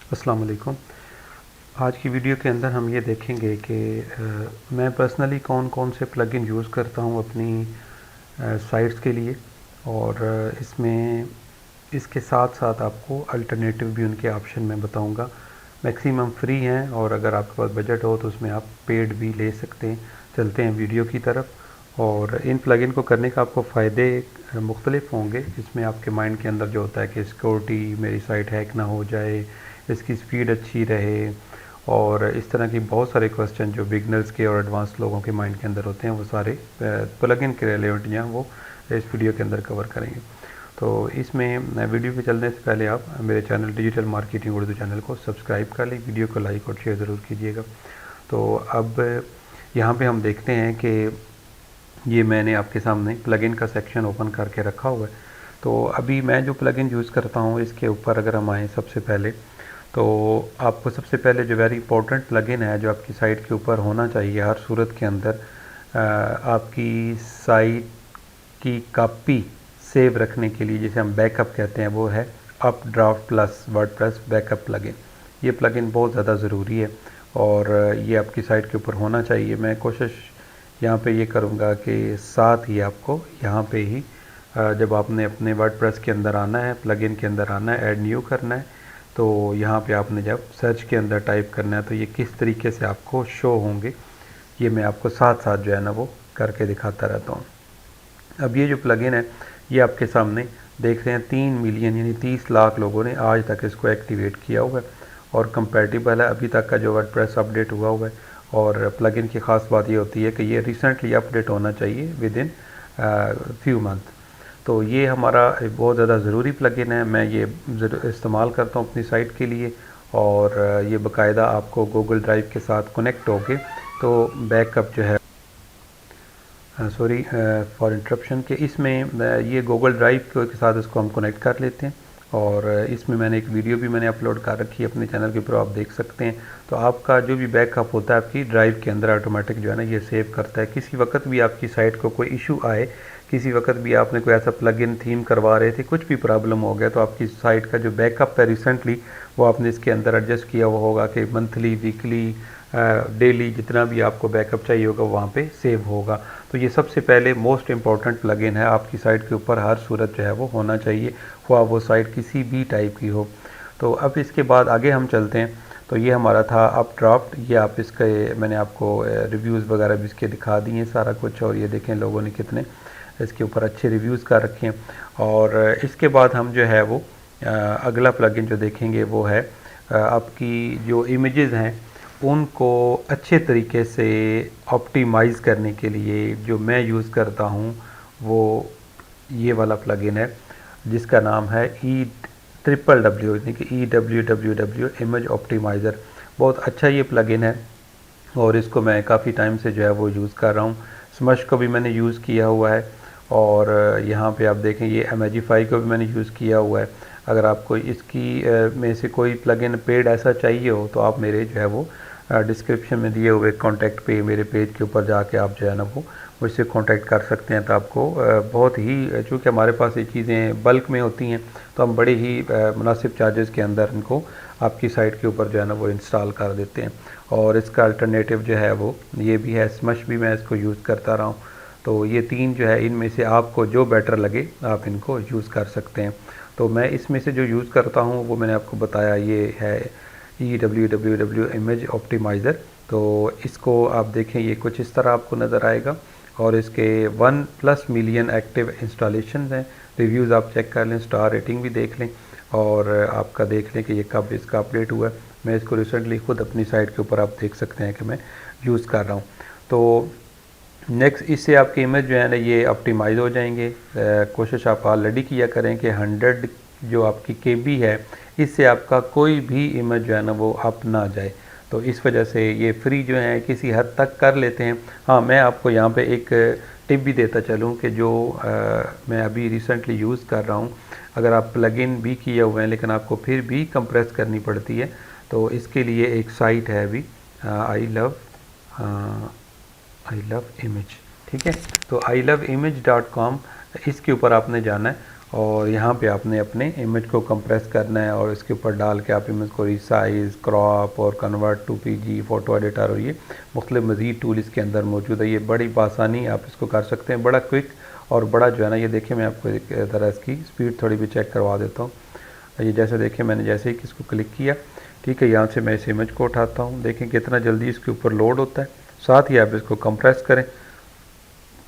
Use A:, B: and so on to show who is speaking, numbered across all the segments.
A: अस्सलाम वालेकुम। आज की वीडियो के अंदर हम ये देखेंगे कि मैं पर्सनली कौन कौन से प्लगइन यूज़ करता हूँ अपनी साइट्स के लिए, और इसमें इसके साथ साथ आपको अल्टरनेटिव भी उनके ऑप्शन में बताऊँगा। मैक्सिमम फ्री हैं, और अगर आपके पास बजट हो तो उसमें आप पेड भी ले सकते हैं। चलते हैं वीडियो की तरफ। और इन प्लगइन को करने का आपको फ़ायदे मुख्तलिफ होंगे। इसमें आपके माइंड के अंदर जो होता है कि सिक्योरिटी, मेरी साइट हैक ना हो जाए, इसकी स्पीड अच्छी रहे, और इस तरह की बहुत सारे क्वेश्चन जो बिगनर्स के और एडवांस लोगों के माइंड के अंदर होते हैं, वो सारे प्लगइन के रिलेवेंट यहाँ वो इस वीडियो के अंदर कवर करेंगे। तो इसमें वीडियो पे चलने से पहले आप मेरे channel digital marketing Urdu channel को सब्सक्राइब कर लें, वीडियो को लाइक और शेयर ज़रूर कीजिएगा। तो अब यहाँ पे हम देखते हैं कि ये मैंने आपके सामने प्लगइन का सेक्शन ओपन करके रखा हुआ है। तो अभी मैं जो प्लगइन यूज़ करता हूँ, इसके ऊपर अगर हम आएँ सबसे पहले, तो आपको सबसे पहले जो वेरी इंपॉर्टेंट प्लगइन है जो आपकी साइट के ऊपर होना चाहिए हर सूरत के अंदर, आपकी साइट की कॉपी सेव रखने के लिए, जिसे हम बैकअप कहते हैं, वो है updraft plus WordPress backup plugin. ये प्लगइन बहुत ज़्यादा ज़रूरी है और ये आपकी साइट के ऊपर होना चाहिए। मैं कोशिश यहाँ पे ये करूँगा कि साथ ही आपको यहाँ पे ही जब आपने अपने वर्डप्रेस के अंदर आना है, प्लगइन के अंदर आना है, ऐड न्यू करना है, तो यहाँ पे आपने जब सर्च के अंदर टाइप करना है तो ये किस तरीके से आपको शो होंगे, ये मैं आपको साथ साथ जो है ना वो करके दिखाता रहता हूँ। अब ये जो प्लगइन है, ये आपके सामने देख रहे हैं 3 मिलियन यानी 30 लाख लोगों ने आज तक इसको एक्टिवेट किया हुआ है और कंपैटिबल है अभी तक का जो वर्डप्रेस अपडेट हुआ है। और प्लगइन की ख़ास बात ये होती है कि ये रिसेंटली अपडेट होना चाहिए विद इन फ्यू मंथ। तो ये हमारा बहुत ज़्यादा ज़रूरी प्लगइन है। मैं ये इस्तेमाल करता हूँ अपनी साइट के लिए, और ये बाकायदा आपको गूगल ड्राइव के साथ कनेक्ट होके तो बैकअप जो है, सॉरी फॉर इंटरप्शन, के इसमें ये गूगल ड्राइव के साथ इसको हम कनेक्ट कर लेते हैं। और इसमें मैंने एक वीडियो भी मैंने अपलोड कर रखी है अपने चैनल के ऊपर, आप देख सकते हैं। तो आपका जो भी बैकअप होता है आपकी ड्राइव के अंदर ऑटोमेटिक जो है ना ये सेव करता है। किसी वक्त भी आपकी साइट को कोई इशू आए, किसी वक्त भी आपने कोई ऐसा प्लगइन थीम करवा रहे थे, कुछ भी प्रॉब्लम हो गया, तो आपकी साइट का जो बैकअप है रिसेंटली वो आपने इसके अंदर एडजस्ट किया हुआ होगा कि मंथली, वीकली, डेली, जितना भी आपको बैकअप चाहिए होगा वहाँ पे सेव होगा। तो ये सबसे पहले मोस्ट इम्पॉर्टेंट प्लगइन है, आपकी साइट के ऊपर हर सूरत जो है वो होना चाहिए, हुआ वो साइट किसी भी टाइप की हो। तो अब इसके बाद आगे हम चलते हैं। तो ये हमारा था अपड्राफ्ट। ये आप इसके मैंने आपको रिव्यूज़ वगैरह भी इसके दिखा दिए हैं सारा कुछ, और ये देखें लोगों ने कितने इसके ऊपर अच्छे रिव्यूज़ कर रखे हैं। और इसके बाद हम जो है वो अगला प्लगइन जो देखेंगे वो है आपकी जो इमेजेस हैं उनको अच्छे तरीके से ऑप्टिमाइज़ करने के लिए जो मैं यूज़ करता हूँ वो ये वाला प्लगइन है, जिसका नाम है EWW, यानी कि EWWW इमेज ऑप्टिमाइज़र। बहुत अच्छा ये प्लगइन है और इसको मैं काफ़ी टाइम से जो है वो यूज़ कर रहा हूँ। स्मश को भी मैंने यूज़ किया हुआ है, और यहाँ पे आप देखें ये इमेजिफाई को भी मैंने यूज़ किया हुआ है। अगर आपको इसकी में से कोई प्लगइन पेड ऐसा चाहिए हो तो आप मेरे जो है वो डिस्क्रिप्शन में दिए हुए कॉन्टैक्ट पे मेरे पेज के ऊपर जाके आप जो है ना वो मुझसे कॉन्टैक्ट कर सकते हैं। तो आपको बहुत ही, चूँकि हमारे पास ये चीज़ें बल्क में होती हैं तो हम बड़े ही मुनासिब चार्जेस के अंदर इनको आपकी साइट के ऊपर जो है ना वो इंस्टॉल कर देते हैं। और इसका अल्टरनेटिव जो है वो ये भी है, स्मश भी मैं इसको यूज़ करता रहा हूँ। तो ये तीन जो है इनमें से आपको जो बेटर लगे आप इनको यूज़ कर सकते हैं। तो मैं इसमें से जो यूज़ करता हूँ वो मैंने आपको बताया, ये है EWWW इमेज ऑप्टिमाइज़र। तो इसको आप देखें, ये कुछ इस तरह आपको नज़र आएगा और इसके 1+ मिलियन एक्टिव इंस्टॉलेशन हैं। रिव्यूज़ आप चेक कर लें, स्टार रेटिंग भी देख लें, और आपका देख लें कि ये कब इसका अपडेट हुआ है। मैं इसको रिसेंटली खुद अपनी साइट के ऊपर आप देख सकते हैं कि मैं यूज़ कर रहा हूँ। तो नेक्स्ट इससे आपके इमेज जो है ना ये ऑप्टिमाइज़ हो जाएंगे। कोशिश आप ऑलरेडी किया करें कि 100 जो आपकी KB है इससे आपका कोई भी इमेज जो है ना वो अप ना जाए। तो इस वजह से ये फ्री जो है किसी हद तक कर लेते हैं। हाँ, मैं आपको यहाँ पे एक टिप भी देता चलूँ कि जो मैं अभी रिसेंटली यूज़ कर रहा हूँ, अगर आप प्लगइन भी किए हुए हैं लेकिन आपको फिर भी कंप्रेस करनी पड़ती है, तो इसके लिए एक साइट है अभी, आई लव इमेज। ठीक है, तो ilovimage.com, इसके ऊपर आपने जाना है और यहाँ पे आपने अपने इमेज को कंप्रेस करना है और इसके ऊपर डाल के आप इमेज को रिसाइज, क्रॉप और convert to PG, photo editor और ये मुख्तलिफ मज़ीद टूल इसके अंदर मौजूद है। ये बड़ी आसानी आप इसको कर सकते हैं, बड़ा क्विक और बड़ा जो है ना, ये देखिए मैं आपको एक तरह इसकी स्पीड थोड़ी भी चेक करवा देता हूँ। ये जैसे देखिए मैंने जैसे ही इसको क्लिक किया, ठीक है, यहाँ से मैं इस इमेज को उठाता हूँ, देखें कितना जल्दी इसके ऊपर लोड होता है। साथ ही आप इसको कंप्रेस करें,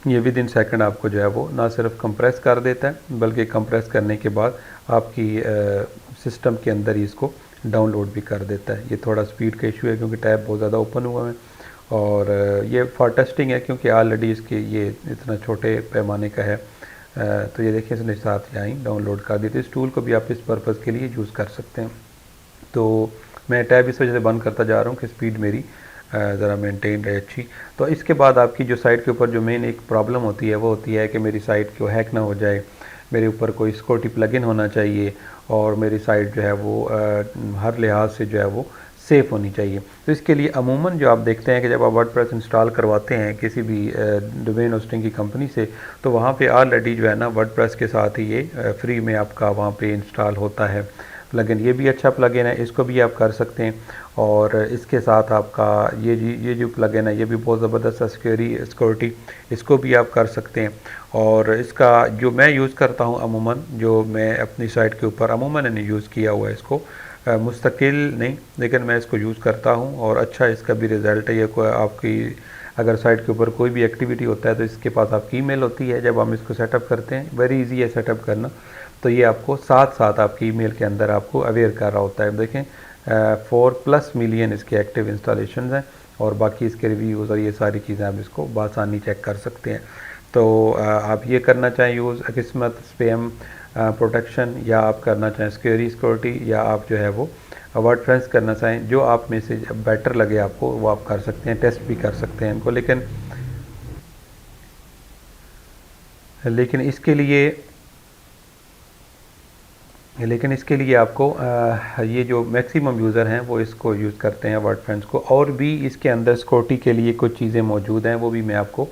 A: ये विद इन सेकंड आपको जो है वो ना सिर्फ कंप्रेस कर देता है बल्कि कंप्रेस करने के बाद आपकी सिस्टम के अंदर ही इसको डाउनलोड भी कर देता है। ये थोड़ा स्पीड का इशू है क्योंकि टैब बहुत ज़्यादा ओपन हुआ है और ये फॉर टेस्टिंग है क्योंकि ऑलरेडी इसके ये इतना छोटे पैमाने का है। तो ये देखिए इसने साथ यहाँ ही डाउनलोड कर दी। तो इस टूल को भी आप इस पर्पज़ के लिए यूज़ कर सकते हैं। तो मैं टैब इस वजह से बंद करता जा रहा हूँ कि स्पीड मेरी ज़रा मेंटेन रहे अच्छी। तो इसके बाद आपकी जो साइट के ऊपर जो मेन एक प्रॉब्लम होती है वो होती है कि मेरी साइट को हैक ना हो जाए, मेरे ऊपर कोई सिक्योरिटी प्लगइन होना चाहिए और मेरी साइट जो है वो हर लिहाज से जो है वो सेफ़ होनी चाहिए। तो इसके लिए अमूमन जो आप देखते हैं कि जब आप वर्डप्रेस इंस्टॉल करवाते हैं किसी भी डोमेन होस्टिंग की कंपनी से, तो वहाँ पे ऑलरेडी जो है ना वर्डप्रेस के साथ ही ये फ्री में आपका वहाँ पे इंस्टॉल होता है प्लगइन। ये भी अच्छा प्लगइन है, इसको भी आप कर सकते हैं। और इसके साथ आपका ये जो प्लगइन है ये भी बहुत ज़बरदस्त है, सिक्योरिटी, इसको भी आप कर सकते हैं। और इसका जो मैं यूज़ करता हूँ अमूमन, जो मैं अपनी साइट के ऊपर अमूमन मैंने यूज़ किया हुआ है इसको, मुस्तकिल नहीं लेकिन मैं इसको यूज़ करता हूँ और अच्छा इसका भी रिज़ल्ट है। ये कोई आपकी अगर साइट के ऊपर कोई भी एक्टिविटी होता है तो इसके पास आपकी ईमेल होती है, जब हम इसको सेटअप करते हैं वेरी इजी है सेटअप करना, तो ये आपको साथ साथ आपकी ईमेल के अंदर आपको अवेयर कर रहा होता है। देखें 4+ मिलियन इसके एक्टिव इंस्टॉलेशन हैं और बाकी इसके रिव्यूज़ और ये सारी चीज़ें आप इसको बआसानी चेक कर सकते हैं। तो आप ये करना चाहें यूज़ किस्मत स्पैम प्रोटेक्शन, या आप करना चाहें सिक्योरिटी, या आप जो है वो वर्डप्रेस करना चाहें, जो आप में से बेटर लगे आपको वो आप कर सकते हैं, टेस्ट भी कर सकते हैं इनको। लेकिन इसके लिए आपको ये जो मैक्सिमम यूज़र हैं वो इसको यूज़ करते हैं वर्डप्रेस को। और भी इसके अंदर सिक्योरिटी के लिए कुछ चीज़ें मौजूद हैं, वो भी मैं आपको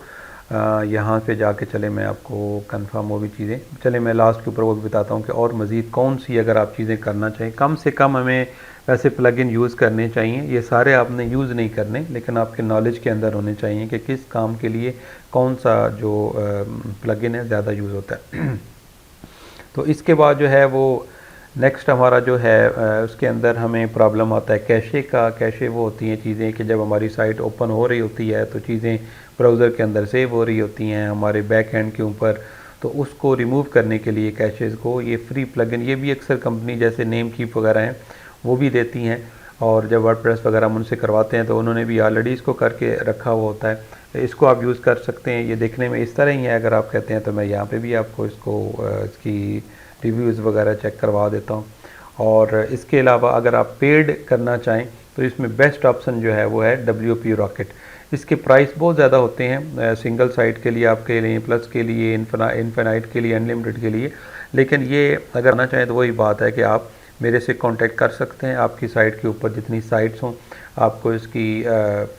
A: यहाँ पे जाके चले मैं आपको कंफर्म वो भी चीज़ें चले मैं लास्ट के ऊपर वो भी बताता हूँ कि और मज़ीद कौन सी अगर आप चीज़ें करना चाहें। कम से कम हमें वैसे प्लगइन यूज़ करने चाहिए, ये सारे आपने यूज़ नहीं करने लेकिन आपके नॉलेज के अंदर होने चाहिए कि किस काम के लिए कौन सा जो प्लगइन है ज़्यादा यूज़ होता है। तो इसके बाद जो है वो नेक्स्ट हमारा जो है उसके अंदर हमें प्रॉब्लम आता है कैशे का। कैशे वो होती हैं चीज़ें कि जब हमारी साइट ओपन हो रही होती है तो चीज़ें ब्राउज़र के अंदर सेव हो रही होती हैं हमारे बैक एंड के ऊपर, तो उसको रिमूव करने के लिए कैशेज़ को ये फ्री प्लगइन, ये भी अक्सर कंपनी जैसे नेमकीप वगैरह हैं वो भी देती हैं। और जब वर्डप्रेस वगैरह हम उनसे करवाते हैं तो उन्होंने भी ऑलरेडी इसको करके रखा हुआ होता है, इसको आप यूज़ कर सकते हैं। ये देखने में इस तरह ही है, अगर आप कहते हैं तो मैं यहाँ पे भी आपको इसको इसकी रिव्यूज़ वगैरह चेक करवा देता हूँ। और इसके अलावा अगर आप पेड करना चाहें तो इसमें बेस्ट ऑप्शन जो है वो है WP रॉकेट। इसके प्राइस बहुत ज़्यादा होते हैं सिंगल साइट के लिए, आपके लिए प्लस के लिए, इनफिनाइट के लिए, अनलिमिटेड के लिए। लेकिन ये अगर आना चाहें तो वही बात है कि आप मेरे से कांटेक्ट कर सकते हैं। आपकी साइट के ऊपर जितनी साइट्स हों आपको इसकी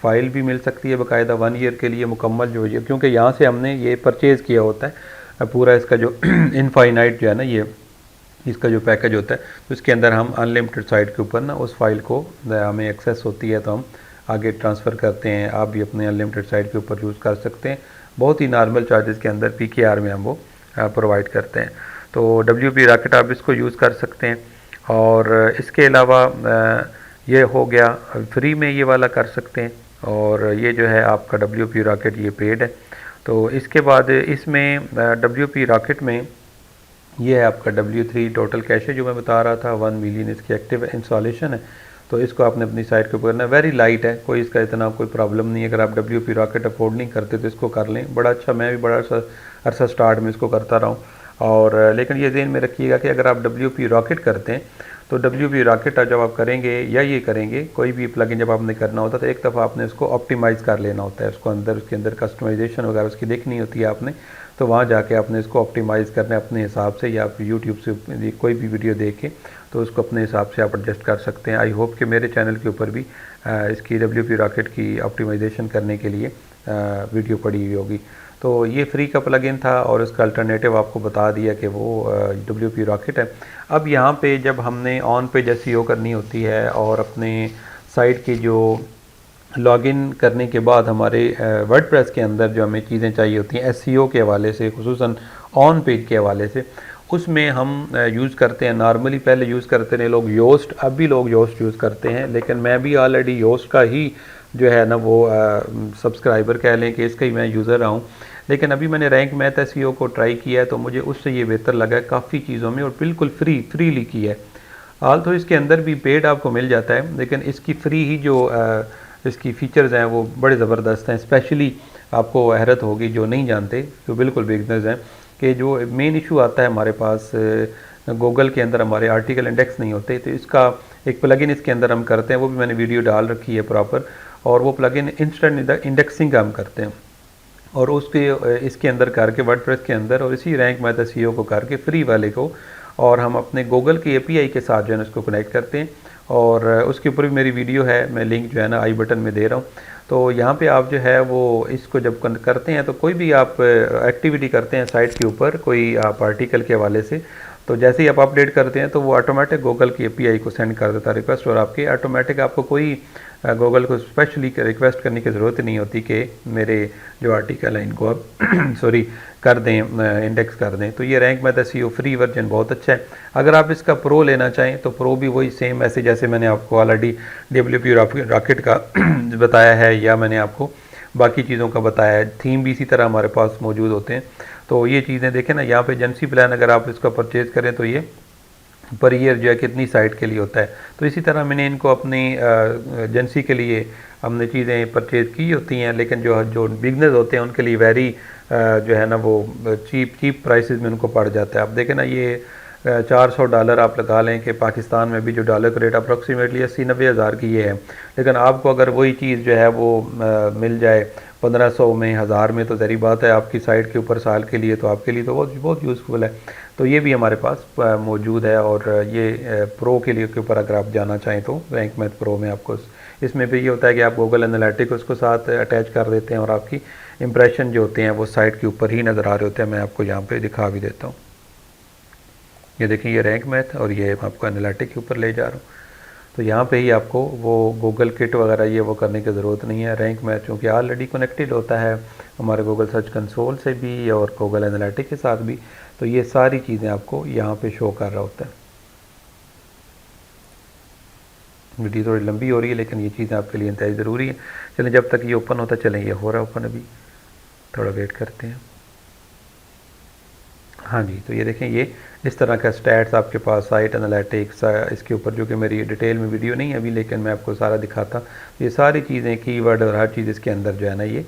A: फ़ाइल भी मिल सकती है बाकायदा 1 ईयर के लिए मुकम्मल जो है, क्योंकि यहाँ से हमने ये परचेज़ किया होता है पूरा इसका जो इनफाइनाइट जो है ना ये इसका जो पैकेज होता है, तो इसके अंदर हम अनलिमिटेड साइट के ऊपर ना उस फाइल को हमें एक्सेस होती है तो हम आगे ट्रांसफ़र करते हैं। आप भी अपने अनलिमिटेड साइट के ऊपर यूज़ कर सकते हैं, बहुत ही नॉर्मल चार्जेस के अंदर PKR में हम वो प्रोवाइड करते हैं। तो WP रॉकेट आप इसको यूज़ कर सकते हैं। और इसके अलावा ये हो गया फ्री में ये वाला कर सकते हैं, और ये जो है आपका WP रॉकेट ये पेड है। तो इसके बाद इसमें WP रॉकेट में ये है आपका W3 टोटल कैशे जो मैं बता रहा था, 1 मिलियन इसकी एक्टिव इंस्टॉलेशन है। तो इसको आपने अपनी साइट के ऊपर करना, वेरी लाइट है, कोई इसका इतना कोई प्रॉब्लम नहीं है। अगर आप WP रॉकेट अफोर्ड नहीं करते तो इसको कर लें, बड़ा अच्छा, मैं भी बड़ा अरसा स्टार्ट में इसको करता रहा हूँ। और लेकिन ये ज़हन में रखिएगा कि अगर आप WP रॉकेट करते हैं तो WP रॉकेट जब आप करेंगे या ये करेंगे कोई भी प्लगइन जब आपने करना होता है तो एक दफ़ा आपने उसको ऑप्टिमाइज़ कर लेना होता है, उसको अंदर उसके अंदर कस्टमाइजेशन वगैरह उसकी देखनी होती है आपने, तो वहाँ जाके आपने इसको ऑप्टिमाइज़ करना है अपने हिसाब से, या आप यूट्यूब से कोई भी वीडियो देख के तो उसको अपने हिसाब से आप एडजस्ट कर सकते हैं। आई होप कि मेरे चैनल के ऊपर भी इसकी WP रॉकेट की ऑप्टिमाइजेशन करने के लिए वीडियो पड़ी हुई होगी। तो ये फ्री का प्लगइन था और इसका अल्टरनेटिव आपको बता दिया कि वो WP रॉकेट है। अब यहाँ पे जब हमने ऑन पेज SEO करनी होती है और अपने साइट की जो लॉगिन करने के बाद हमारे वर्डप्रेस के अंदर जो हमें चीज़ें चाहिए होती हैं SEO के हवाले से, खुसूसन ऑन पेज के हवाले से, उसमें हम यूज़ करते हैं, नॉर्मली पहले यूज़ करते रहे लोग योस्ट, अब भी लोग योस्ट यूज़ करते हैं, लेकिन मैं भी ऑलरेडी योस्ट का ही जो है ना वो सब्सक्राइबर कह लें कि इसका ही मैं यूज़र रहा हूँ। लेकिन अभी मैंने रैंक मैथ SEO को ट्राई किया है तो मुझे उससे ये बेहतर लगा है काफ़ी चीज़ों में, और बिल्कुल फ्रीली किया है। हाल तो इसके अंदर भी पेड आपको मिल जाता है, लेकिन इसकी फ्री ही जो इसकी फ़ीचर्स हैं वो बड़े ज़बरदस्त हैं। स्पेशली आपको हैरत होगी जो नहीं जानते, जो बिल्कुल बिगनर्स हैं, कि जो मेन इशू आता है हमारे पास गूगल के अंदर हमारे आर्टिकल इंडेक्स नहीं होते, तो इसका एक प्लगइन इसके अंदर हम करते हैं, वो भी मैंने वीडियो डाल रखी है प्रॉपर, और वो प्लगइन इंस्टेंट इंडेक्सिंग का हम करते हैं, और उसके इसके अंदर करके वर्डप्रेस के अंदर और इसी रैंक मैथ SEO को करके फ्री वाले को, और हम अपने गूगल की API के साथ जो है ना उसको कनेक्ट करते हैं, और उसके ऊपर भी मेरी वीडियो है, मैं लिंक जो है ना आई बटन में दे रहा हूँ। तो यहाँ पे आप जो है वो इसको जब करते हैं तो कोई भी आप एक्टिविटी करते हैं साइट के ऊपर, कोई आप आर्टिकल के हवाले से, तो जैसे ही आप अपडेट करते हैं तो वो ऑटोमेटिक गूगल की API को सेंड कर देता है रिक्वेस्ट, और आपके ऑटोमेटिक आपको कोई गूगल को स्पेशली रिक्वेस्ट करने की ज़रूरत नहीं होती कि मेरे जो आर्टिकल हैं इनको आप सॉरी कर दें, इंडेक्स कर दें। तो ये rank math SEO free version बहुत अच्छा है। अगर आप इसका प्रो लेना चाहें तो प्रो भी वही सेम ऐसे जैसे मैंने आपको ऑलरेडी WP रॉकेट का बताया है, या मैंने आपको बाकी चीज़ों का बताया है, थीम भी इसी तरह हमारे पास मौजूद होते हैं। तो ये चीज़ें देखें ना, यहाँ पे एजेंसी प्लान अगर आप इसका परचेज़ करें तो ये पर ईयर जो है कितनी साइट के लिए होता है। तो इसी तरह मैंने इनको अपनी एजेंसी के लिए हमने चीज़ें परचेज़ की होती हैं, लेकिन जो बिगनर्स होते हैं उनके लिए वेरी जो है ना वो चीप प्राइसेस में उनको पड़ जाता है। आप देखें ना, ये $400 आप लगा लें कि पाकिस्तान में भी जो डॉलर का रेट अप्रॉक्सीमेटली 80-90 हज़ार की ये है, लेकिन आपको अगर वही चीज़ जो है वो मिल जाए 1500 में, 1000 में, तो ज़री बात है आपकी साइट के ऊपर साल के लिए, तो आपके लिए तो बहुत यूज़फुल है। तो ये भी हमारे पास मौजूद है, और ये प्रो के लिए के ऊपर अगर आप जाना चाहें तो रैंक मैथ प्रो में आपको इसमें भी ये होता है कि आप गूगल एनालिटिक्स उसको साथ अटैच कर देते हैं, और आपकी इंप्रेशन जो होते हैं वो साइट के ऊपर ही नज़र आ रहे होते हैं। मैं आपको यहाँ पे दिखा भी देता हूँ, ये देखिए ये रैंक मैथ, और ये आपको एनालिटिक के ऊपर ले जा रहा हूँ। तो यहाँ पे ही आपको वो गूगल किट वगैरह ये वो करने की ज़रूरत नहीं है। रैंक मैथ चूँकि ऑलरेडी कनेक्टेड होता है हमारे गूगल सर्च कंसोल से भी और गूगल एनालिटिक के साथ भी, तो ये सारी चीज़ें आपको यहाँ पे शो कर रहा होता है। वीडियो थोड़ी लंबी हो रही है, लेकिन ये चीज़ें आपके लिए इंतहाई ज़रूरी है। चलें जब तक ये ओपन होता, चलें ये हो रहा है ओपन, अभी थोड़ा वेट करते हैं। हाँ जी, तो ये देखें, ये इस तरह का स्टैट्स आपके पास, साइट एनालिटिक्स, इसके ऊपर जो कि मेरी डिटेल में वीडियो नहीं है अभी, लेकिन मैं आपको सारा दिखाता। ये सारी चीज़ें, कीवर्ड और हर चीज़ इसके अंदर जो है ना ये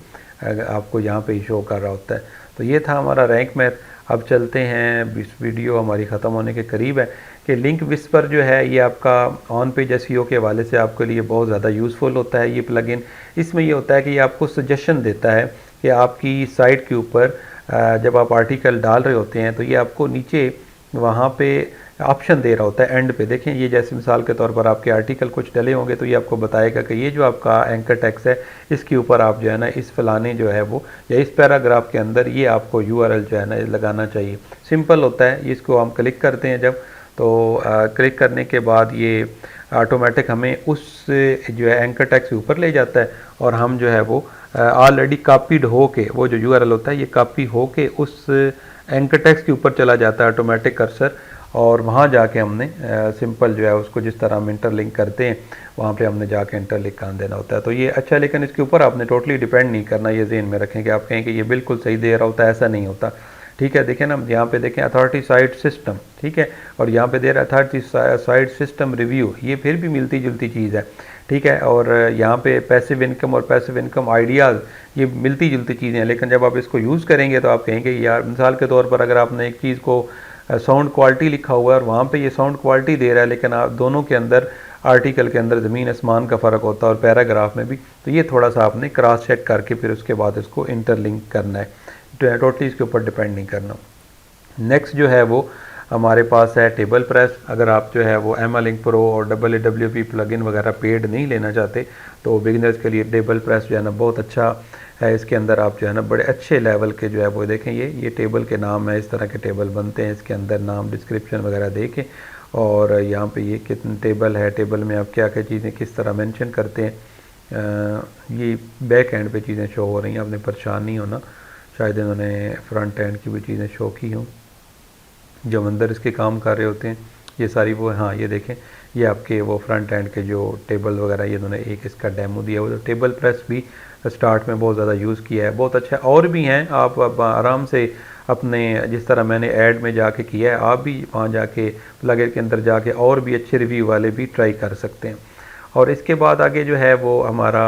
A: आपको यहाँ पे ही शो कर रहा होता है। तो ये था हमारा रैंक मैथ। अब चलते हैं, इस वीडियो हमारी ख़त्म होने के करीब है, कि लिंक विस्पर जो है ये आपका ऑन पेज SEO के हवाले से आपके लिए बहुत ज़्यादा यूज़फुल होता है। ये प्लगइन, इसमें ये होता है कि ये आपको सजेशन देता है कि आपकी साइट के ऊपर जब आप आर्टिकल डाल रहे होते हैं तो ये आपको नीचे वहाँ पे ऑप्शन दे रहा होता है एंड पे। देखें, ये जैसे मिसाल के तौर पर आपके आर्टिकल कुछ डले होंगे तो ये आपको बताएगा कि ये जो आपका एंकर टेक्स्ट है इसके ऊपर आप जो है ना इस फलाने जो है वो, या इस पैराग्राफ के अंदर ये आपको URL जो है ना लगाना चाहिए। सिंपल होता है। इसको हम क्लिक करते हैं जब, तो क्लिक करने के बाद ये ऑटोमेटिक हमें उस जो है एंकर टेक्स्ट के ऊपर ले जाता है, और हम जो है वो ऑलरेडी कॉपीड हो के, वो जो URL होता है ये कॉपी हो के उस एंकर टेक्स्ट के ऊपर चला जाता है ऑटोमेटिक कर्सर, और वहाँ जाके हमने सिंपल जो है उसको जिस तरह हम इंटरलिंक करते हैं वहाँ पे हमने जाके इंटरलिंक कर देना होता है। तो ये अच्छा, लेकिन इसके ऊपर आपने टोटली डिपेंड नहीं करना, ये ज़हन में रखें कि आप कहें कि ये बिल्कुल सही दे रहा होता है, ऐसा नहीं होता। ठीक है, देखें ना, यहाँ पे देखें अथॉरिटी साइट सिस्टम, ठीक है, और यहाँ पे दे रहा है अथॉरिटी साइट सिस्टम रिव्यू, ये फिर भी मिलती जुलती चीज़ है। ठीक है, और यहाँ पे पैसिव इनकम और पैसिव इनकम आइडियाज़, ये मिलती जुलती चीज़ें हैं, लेकिन जब आप इसको यूज़ करेंगे तो आप कहेंगे यार, मिसाल के तौर पर अगर आपने एक चीज़ को साउंड क्वालिटी लिखा हुआ है और वहाँ पे ये साउंड क्वालिटी दे रहा है, लेकिन आप दोनों के अंदर आर्टिकल के अंदर ज़मीन आसमान का फ़र्क होता है, और पैराग्राफ में भी, तो ये थोड़ा सा आपने क्रॉस चेक करके फिर उसके बाद इसको इंटरलिंक करना है। टोटली इसके ऊपर डिपेंड नहीं करना। नेक्स्ट जो है वो हमारे पास है टेबल प्रेस। अगर आप जो है वो MLink Pro और WWP प्लगइन वगैरह पेड नहीं लेना चाहते तो बिगिनर्स के लिए टेबल प्रेस जो है ना बहुत अच्छा है। इसके अंदर आप जो है ना बड़े अच्छे लेवल के जो है वो देखें, ये टेबल के नाम है, इस तरह के टेबल बनते हैं। इसके अंदर नाम डिस्क्रिप्शन वगैरह देखें और यहाँ पे ये कितने टेबल है, टेबल में आप क्या क्या चीज़ें किस तरह मेंशन करते हैं। ये बैक एंड पे चीज़ें शो हो रही हैं, आपने परेशान नहीं होना। शायद इन्होंने फ्रंट एंड की भी चीज़ें शो की हों जब अंदर इसके काम कर रहे होते हैं। ये सारी वो, हाँ ये देखें, ये आपके वो फ्रंट एंड के जो टेबल वगैरह ये इन्होंने एक इसका डेमो दिया हुआ। तो टेबल प्रेस भी स्टार्ट में बहुत ज़्यादा यूज़ किया है, बहुत अच्छा है। और भी हैं, आप अब आराम से अपने जिस तरह मैंने ऐड में जाके किया है, आप भी वहाँ जाके प्लगइन के अंदर जाके और भी अच्छे रिव्यू वाले भी ट्राई कर सकते हैं। और इसके बाद आगे जो है वो हमारा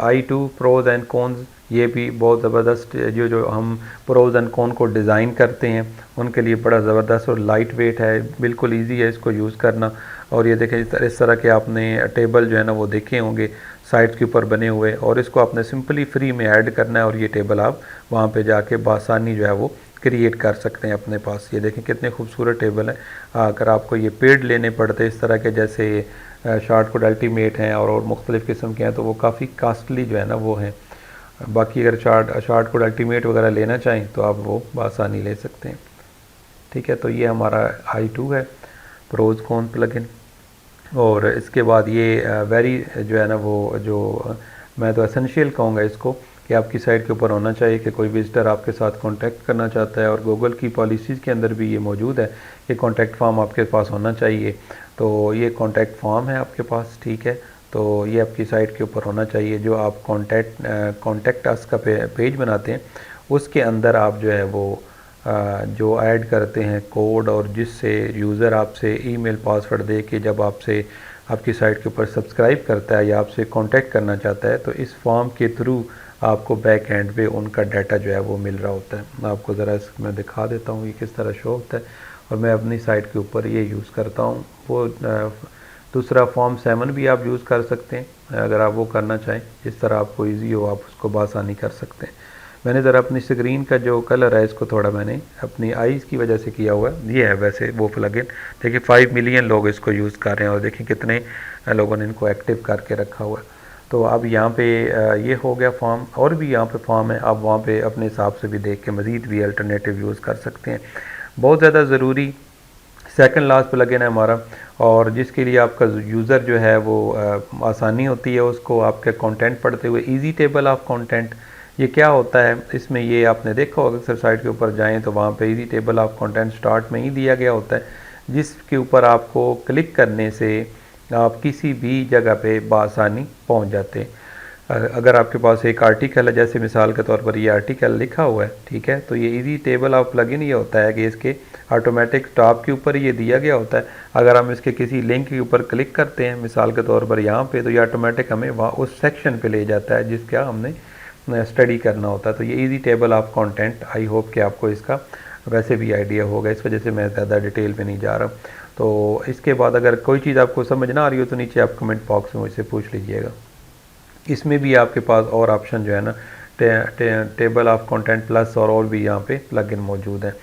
A: i2 प्रोज एंड कॉन्स, ये भी बहुत ज़बरदस्त, जो हम प्रोज एंड कॉन को डिज़ाइन करते हैं उनके लिए बड़ा ज़बरदस्त और लाइट वेट है, बिल्कुल इजी है इसको यूज़ करना। और ये देखें इस तरह के आपने टेबल जो है ना वो देखे होंगे साइट्स के ऊपर बने हुए, और इसको आपने सिंपली फ्री में ऐड करना है और ये टेबल आप वहाँ पे जाके बासानी जो है वो क्रिएट कर सकते हैं अपने पास। ये देखें कितने खूबसूरत टेबल हैं। अगर आपको ये पेड लेने पड़ते इस तरह के, जैसे शॉर्ट कोड अल्टीमेट हैं और मुख्तलिफ़ किस्म के हैं, तो वो काफ़ी कास्टली जो है ना वो हैं। बाकी अगर शॉर्ट कोड अल्टीमेट वगैरह लेना चाहें तो आप वो आसानी ले सकते हैं। ठीक है, तो ये हमारा i2 है प्रोज कॉन प्लगइन। और इसके बाद ये वेरी जो है ना वो जो मैं तो एसेंशियल कहूँगा इसको कि आपकी साइट के ऊपर होना चाहिए कि कोई विजिटर आपके साथ कांटेक्ट करना चाहता है, और गूगल की पॉलिसीज़ के अंदर भी ये मौजूद है कि कांटेक्ट फॉर्म आपके पास होना चाहिए। तो ये कांटेक्ट फॉर्म है आपके पास, ठीक है, तो ये आपकी साइट के ऊपर होना चाहिए। जो आप कॉन्टेक्ट अस का पेज बनाते हैं उसके अंदर आप जो है वो जो ऐड करते हैं कोड, और जिससे यूज़र आपसे ईमेल पासवर्ड दे के जब आपसे आपकी साइट के ऊपर सब्सक्राइब करता है या आपसे कांटेक्ट करना चाहता है, तो इस फॉर्म के थ्रू आपको बैक एंड पे उनका डाटा जो है वो मिल रहा होता है। मैं आपको ज़रा इसमें दिखा देता हूँ ये किस तरह शो होता है, और मैं अपनी साइट के ऊपर ये यूज़ करता हूँ। वो दूसरा फॉर्म 7 भी आप यूज़ कर सकते हैं अगर आप वो करना चाहें, जिस तरह आपको ईजी हो आप उसको बासानी कर सकते हैं। मैंने ज़रा अपनी स्क्रीन का जो कलर है इसको थोड़ा मैंने अपनी आईज़ की वजह से किया हुआ है। ये है वैसे वो प्लगइन, देखिए 5 मिलियन लोग इसको यूज़ कर रहे हैं और देखिए कितने लोगों ने इनको एक्टिव करके रखा हुआ है। तो अब यहाँ पे ये हो गया फॉर्म, और भी यहाँ पे फॉर्म है, आप वहाँ पे अपने हिसाब से भी देख के मज़ीद भी अल्टरनेटिव यूज़ कर सकते हैं। बहुत ज़्यादा ज़रूरी सेकंड लास्ट प्लगइन है हमारा, और जिसके लिए आपका यूज़र जो है वो आसानी होती है उसको आपके कंटेंट पढ़ते हुए। इजी टेबल ऑफ कंटेंट, ये क्या होता है इसमें, ये आपने देखा होगा अक्सर साइट के ऊपर जाएं तो वहाँ पे easy table of content start में ही दिया गया होता है, जिसके ऊपर आपको क्लिक करने से आप किसी भी जगह पे बआसानी पहुँच जाते हैं। अगर आपके पास एक आर्टिकल है, जैसे मिसाल के तौर पर ये आर्टिकल लिखा हुआ है, ठीक है, तो ये इजी टेबल ऑफ प्लगइन ये होता है कि इसके ऑटोमेटिक टॉप के ऊपर ये दिया गया होता है। अगर हम इसके किसी लिंक के ऊपर क्लिक करते हैं मिसाल के तौर पर यहाँ पे, तो ये ऑटोमेटिक हमें वहाँ उस सेक्शन पे ले जाता है जिसका हमने स्टडी करना होता है। तो ये easy table of content, I hope कि आपको इसका वैसे भी आइडिया होगा, इस वजह से मैं ज़्यादा डिटेल में नहीं जा रहा। तो इसके बाद अगर कोई चीज़ आपको समझ ना आ रही हो तो नीचे आप कमेंट बॉक्स में मुझसे पूछ लीजिएगा। इसमें भी आपके पास और ऑप्शन जो है ना टेबल ऑफ कंटेंट प्लस और भी यहाँ पे प्लगइन मौजूद है।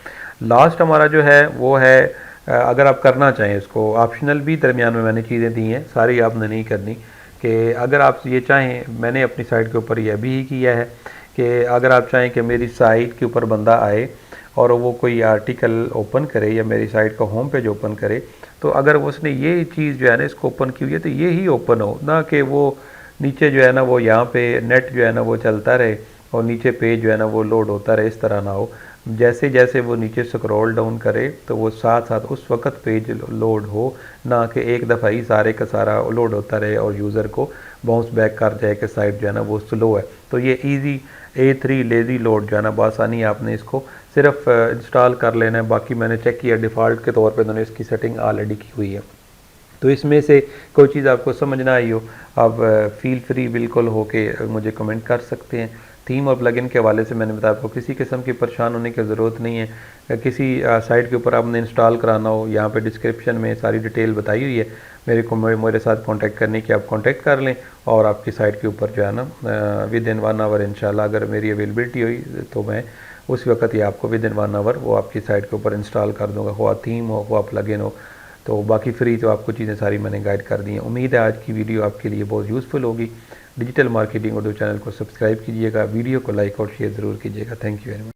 A: लास्ट हमारा जो है वो है अगर आप करना चाहें इसको ऑप्शनल भी, दरमियान में मैंने चीज़ें दी हैं, सारी आपने नहीं करनी, कि अगर आप ये चाहें, मैंने अपनी साइट के ऊपर यह भी किया है कि अगर आप चाहें कि मेरी साइट के ऊपर बंदा आए और वो कोई आर्टिकल ओपन करे या मेरी साइट का होम पेज ओपन करे, तो अगर उसने ये चीज़ जो है ना इसको ओपन की हुई है तो ये ही ओपन हो ना, कि वो नीचे जो है ना वो यहाँ पे नेट जो है ना वो चलता रहे और नीचे पेज जो है ना वो लोड होता रहे, इस तरह ना हो। जैसे जैसे वो नीचे स्क्रॉल डाउन करे तो वो साथ साथ उस वक्त पेज लोड हो, ना कि एक दफ़ा ही सारे का सारा लोड होता रहे और यूज़र को बाउंस बैक कर जाए कि साइट जो है ना वो स्लो है। तो ये इजी A3 लेज़ी लोड जो है ना बआसानी आपने इसको सिर्फ इंस्टॉल कर लेना है। बाकी मैंने चेक किया डिफ़ॉल्ट के तौर पे उन्होंने इसकी सेटिंग ऑलरेडी की हुई है। तो इसमें से कोई चीज़ आपको समझ ना आई हो, आप फील फ्री बिल्कुल हो के मुझे कमेंट कर सकते हैं। थीम और प्लगइन के हवाले से मैंने बताया, आपको किसी किस्म की परेशान होने की ज़रूरत नहीं है। किसी साइट के ऊपर आपने इंस्टॉल कराना हो, यहाँ पे डिस्क्रिप्शन में सारी डिटेल बताई हुई है, मेरे साथ कांटेक्ट करने की आप कांटेक्ट कर लें और आपकी साइट के ऊपर जो है ना विद इन 1 आवर इंशाल्लाह अगर मेरी अवेलेबिलिटी हुई तो मैं उस वक्त ये आपको विद इन 1 आवर वो आपकी साइट के ऊपर इंस्टॉल कर दूंगा, हुआ थीम हो हुआ प्लगइन हो। तो बाकी फ्री तो आपको चीज़ें सारी मैंने गाइड कर दी हैं। उम्मीद है आज की वीडियो आपके लिए बहुत यूज़फुल होगी। डिजिटल मार्केटिंग उर्दू चैनल को सब्सक्राइब कीजिएगा, वीडियो को लाइक और शेयर ज़रूर कीजिएगा। Thank you very much.